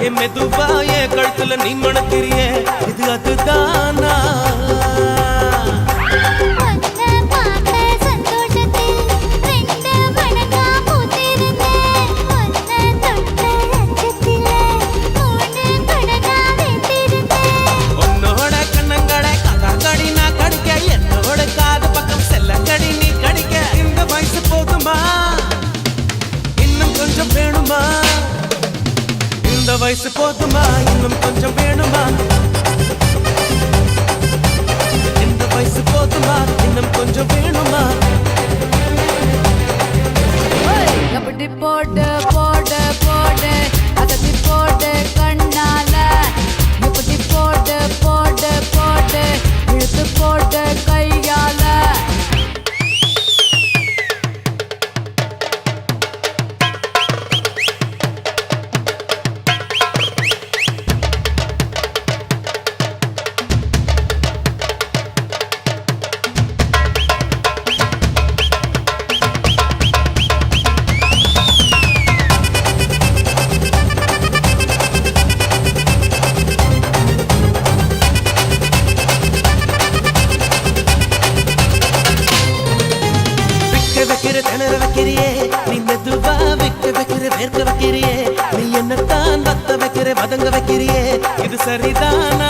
என் மெதுவா என் கழுத்துல நீ மணக்கிறியே இது அதுதானா இந்த வயசு போதுமா இன்னும் கொஞ்சம் வேணுமா இந்த வயசு போதுமா இன்னும் கொஞ்சம் வேணுமா அப்படி போடு போடு போடு அதட்டி போடு கண்ணால இப்படி போடு போடு போடு இழுத்து போடு கையால திணற வைக்கிறியே நீ மெதுவா விட்டு வைக்கிற வேர்க்க வைக்கிறியே நீ என்னத்தான் வத்த வைக்கிற வதங்க வைக்கிறியே இது சரிதானா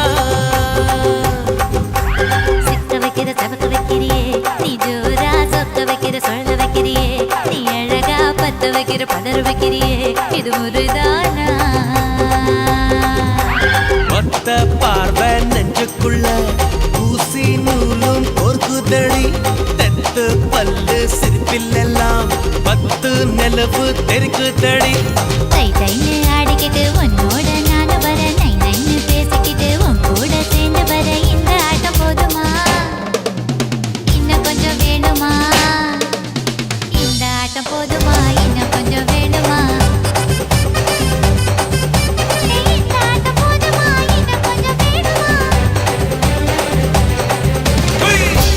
சிக்க வைக்கிற சபக்க வைக்கிறியே நீ ஜோரா சொக்க வைக்கிற சொல்ல வைக்கிறியே நீ அழகா பத்த வைக்கிற பதற வைக்கிறியே இது முறைதானா ஒத்த பார்வை நெஞ்சுக்குள்ள ஊசி நூலும் பொறுக்குதடி தெத்து பல்லு சிரிப்பிலெல்லாம் பத்து நிலவு தெருக்குதடி தை தைன்னு ஆடிக்கிட்டு உன்னோட நானும் வர நை நைன்னு பேசிக்கிட்டு உன் கூட சேர்ந்து வர இந்த ஆட்டம் போதுமா இன்னும் கொஞ்சம் வேணுமா இந்த ஆட்டம் போதுமா இன்னும் கொஞ்சம் வேணுமா இந்த ஆட்டம் போதுமா இன்னும் கொஞ்சம் வேணுமா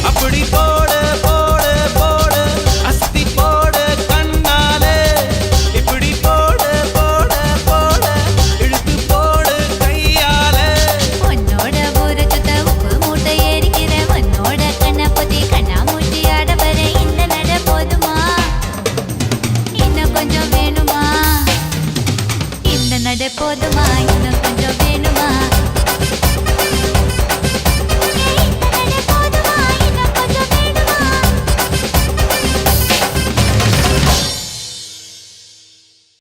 அப்படி போடு போடு போடு அஸ்தி போடு கண்ணாலே இப்படி போடு போடு போடு இழுத்து போடு கையாலே உன்னோட ஊருக்கு உப்பு மூட்டை ஏறிக்கிற உன்னோட கண்ணை பொத்தி கண்ணா மூட்டி ஆட வர இந்த நட போதுமா இன்னும் கொஞ்சம் வேணுமா இந்த நட போதுமா இன்னும் கொஞ்சம் வேணுமா